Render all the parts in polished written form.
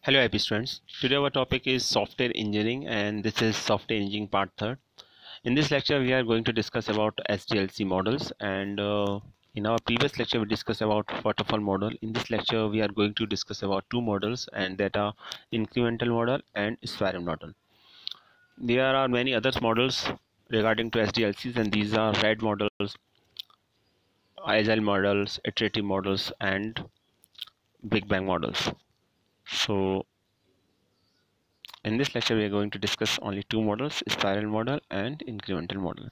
Hello IP students, today our topic is software engineering and this is software engineering part 3rd. In this lecture we are going to discuss about SDLC models and in our previous lecture we discussed about waterfall model. In this lecture we are going to discuss about two models and that are incremental model and spiral model. There are many other models regarding to SDLCs and these are red models, agile models, iterative models and big bang models. So in this lecture, we are going to discuss only two models, spiral model and incremental model.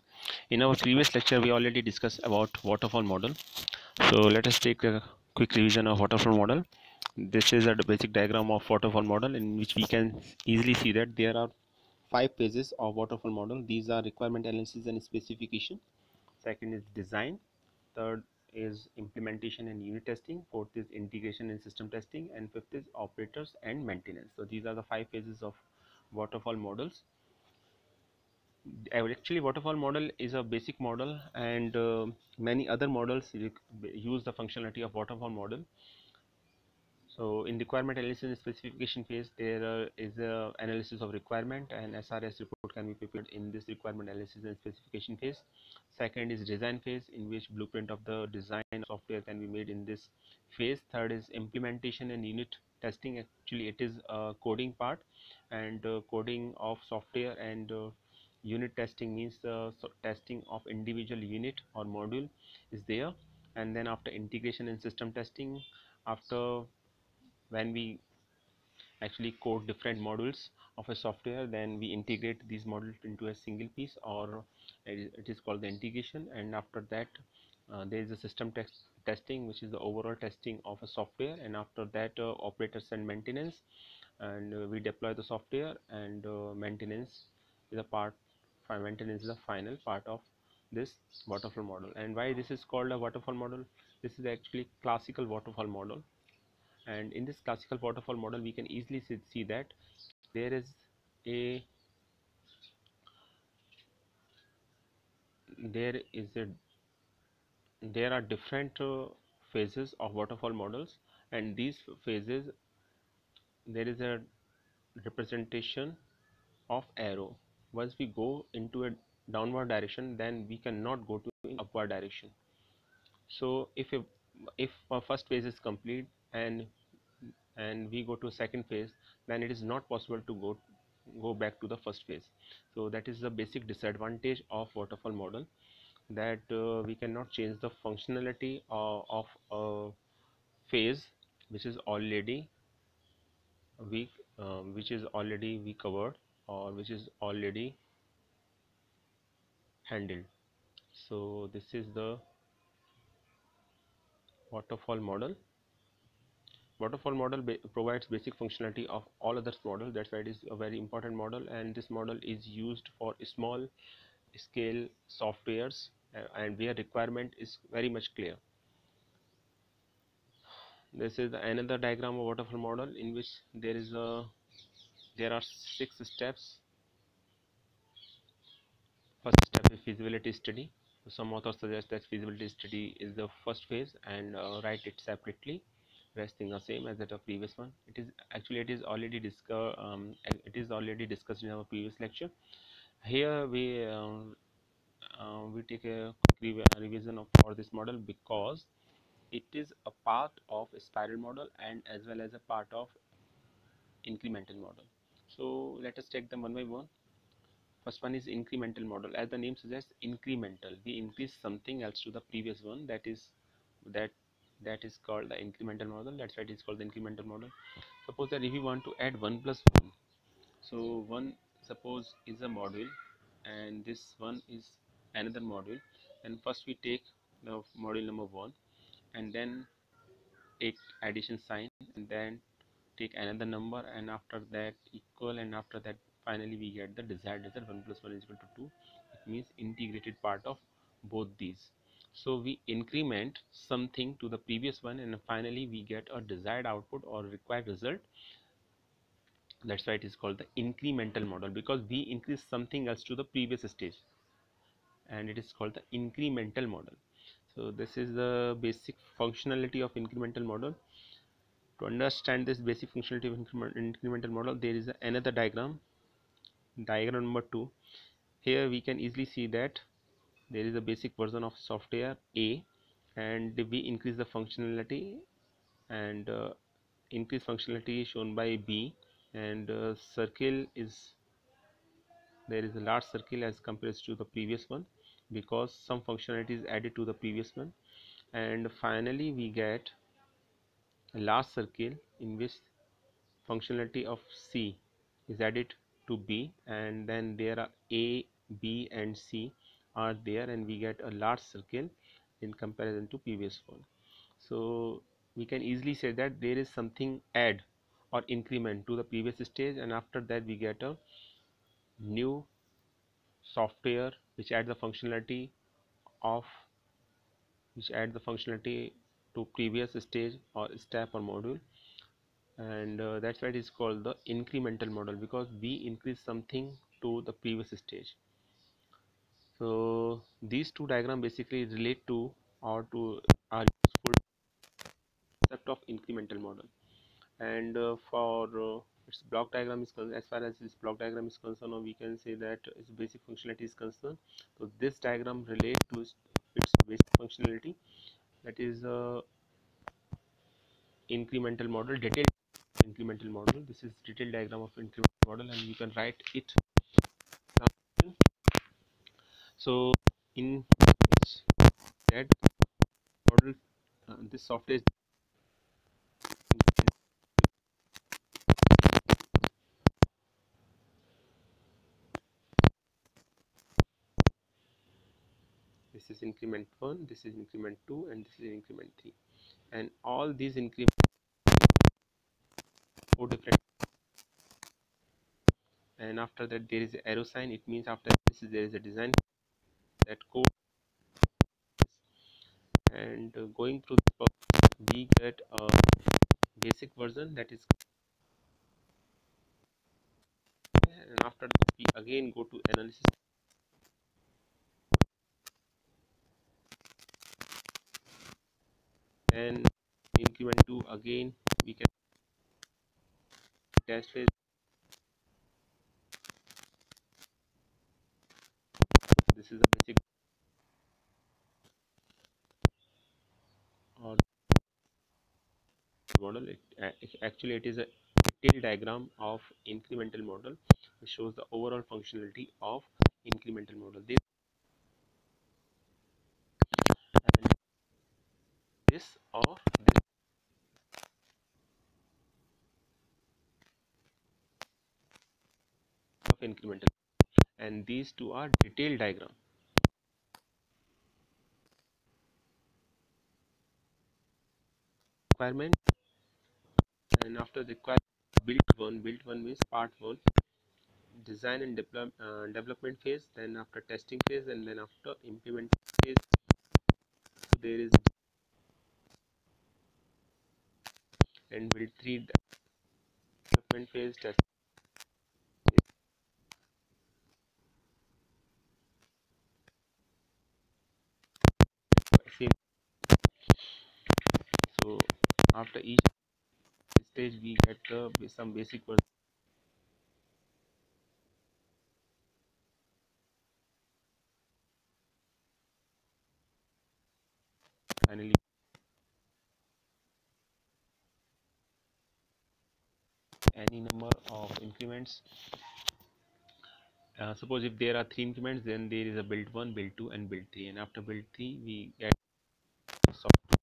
In our previous lecture, we already discussed about waterfall model. So let us take a quick revision of waterfall model. This is a basic diagram of waterfall model in which we can easily see that there are 5 phases of waterfall model. These are requirement analysis and specification. Second is design. Third is implementation and unit testing. Fourth is integration and system testing, and fifth is operators and maintenance. So these are the 5 phases of waterfall models. Actually, waterfall model is a basic model, and many other models use the functionality of waterfall model. So in requirement analysis and specification phase, there is a analysis of requirement and SRS report can be prepared in this requirement analysis and specification phase. Second is design phase, in which blueprint of the design software can be made in this phase. Third is implementation and unit testing. Actually it is a coding part, and coding of software and unit testing means the testing of individual unit or module is there. And then after integration and system testing, after when we actually code different modules of a software, then we integrate these modules into a single piece, or it is called the integration. And after that there is a system testing, which is the overall testing of a software. And after that operators and maintenance, and we deploy the software, and maintenance is a part. Maintenance is the final part of this waterfall model. And why this is called a waterfall model? This is actually classical waterfall model, and in this classical waterfall model we can easily see that there is a there is a there are different phases of waterfall models, and these phases there is a representation of arrow. Once we go into a downward direction, then we cannot go to in upward direction. So if our first phase is complete and we go to a second phase, then it is not possible to go back to the first phase. So that is the basic disadvantage of waterfall model, that we cannot change the functionality of a phase which is already we covered, or which is already handled. So this is the waterfall model. Waterfall model provides basic functionality of all other models. That's why it is a very important model, and this model is used for small scale softwares and where requirement is very much clear. This is another diagram of waterfall model, in which there are 6 steps. First step is feasibility study. Some authors suggest that feasibility study is the first phase, and write it separately. Rest things are same as that of previous one. It is already discussed in our previous lecture. Here we take a quick revision for this model, because it is a part of a spiral model and as well as a part of incremental model. So let us take them one by one. First one is incremental model. As the name suggests, incremental, we increase something else to the previous one. That is called the incremental model. That's why it is called the incremental model. Suppose that if you want to add 1 plus 1, so 1 suppose is a module and this one is another module, and first we take the module number 1 and then take addition sign, and then take another number, and after that equal, and after that finally we get the desired result 1 plus 1 is equal to 2. It means integrated part of both these. So we increment something to the previous one, and finally we get a desired output or required result. That's why it is called the incremental model, because we increase something else to the previous stage, and it is called the incremental model. So this is the basic functionality of incremental model. To understand this basic functionality of incremental model, there is another diagram number 2. Here we can easily see that there is a basic version of software A, and we increase the functionality, and increased functionality is shown by B, and circle is, there is a large circle as compared to the previous one because some functionality is added to the previous one, and finally we get a large circle in which functionality of C is added to B, and then there are A, B and C are there, and we get a large circle in comparison to previous one. So we can easily say that there is something add or increment to the previous stage, and after that we get a new software which adds the functionality of to previous stage or step or module, and that's why it is called the incremental model, because we increase something to the previous stage. So these two diagrams basically relate to or to are useful concept of incremental model. And for its block diagram is concerned, as far as this block diagram is concerned, or we can say that its basic functionality is concerned, so this diagram relates to its basic functionality, that is incremental model, detailed incremental model. This is detailed diagram of incremental model, and you can write it. So in that model, this software is this is increment 1, this is increment 2, and this is increment 3, and all these increments 4 different, and after that there is an arrow sign. It means after this there is a design that code, and going through this process we get a basic version, that is, and after that we again go to analysis, and increment 2 again we can test phase. This is a basic or model. Actually it is a detailed diagram of incremental model, which shows the overall functionality of incremental model. This or this of incremental, and these two are detailed diagram. Requirement, and after the requirement, build one means part 1, design and development phase, then after testing phase, and then after implement phase. So there is, and build 3 development phase, test phase. So after each stage we get some basic version. Finally any number of increments. Suppose if there are 3 increments, then there is a build 1, build 2 and build 3, and after build 3 we get software.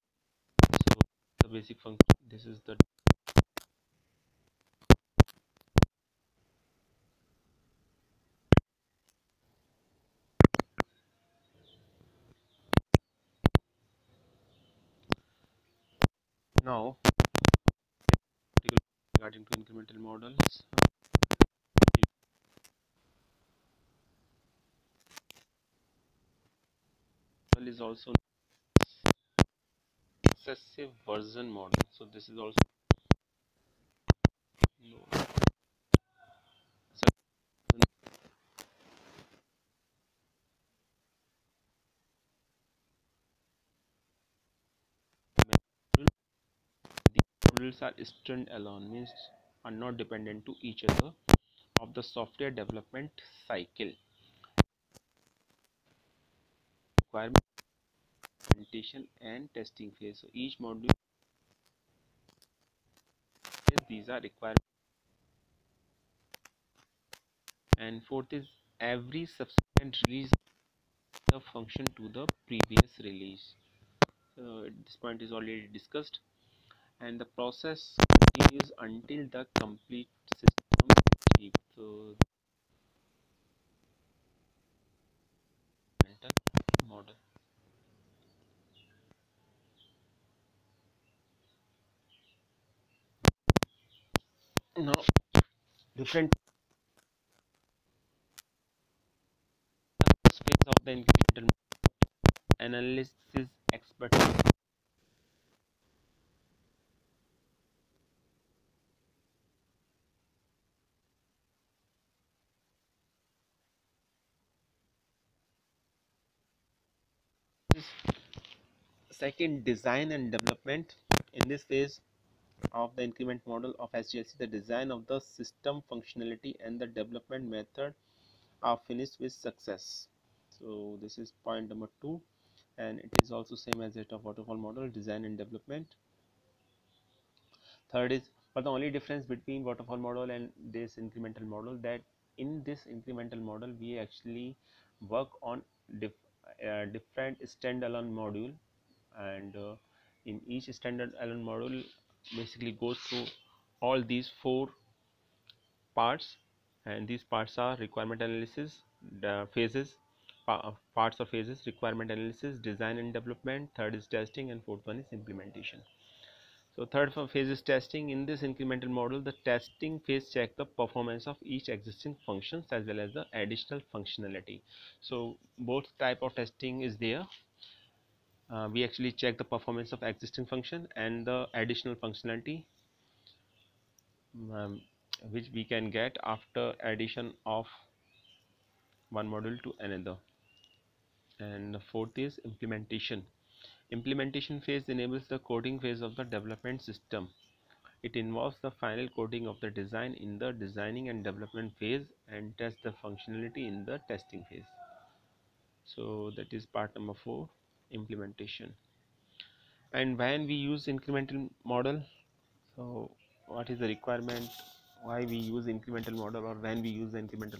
So the basic function, this is the now regarding to incremental models. Is also successive version model. So this is also no, the modules are standalone, means are not dependent to each other of the software development cycle. Requirement, implementation and testing phase. So each module, these are requirements. And fourth is every subsequent release the function to the previous release. So this point is already discussed, and the process continues until the complete system is achieved. So mental model. Now different phase of the incremental analysis expertise. Second, design and development. In this phase of the increment model of SDLC, the design of the system functionality and the development method are finished with success. So this is point number 2, and it is also same as that of waterfall model, design and development. Third is, but the only difference between waterfall model and this incremental model, that in this incremental model we actually work on different standalone module, and in each standalone module basically goes through all these 4 parts, and these parts are requirement analysis, the phases, parts or phases, requirement analysis, design and development, third is testing, and fourth one is implementation. So third phase is testing. In this incremental model, the testing phase check the performance of each existing functions as well as the additional functionality. So both type of testing is there. We actually check the performance of existing function and the additional functionality, um, which we can get after addition of one module to another. And the fourth is implementation. Implementation phase enables the coding phase of the development system. It involves the final coding of the design in the designing and development phase and test the functionality in the testing phase. So that is part number 4, implementation. And when we use incremental model, so what is the requirement, why we use incremental model, or when we use the incremental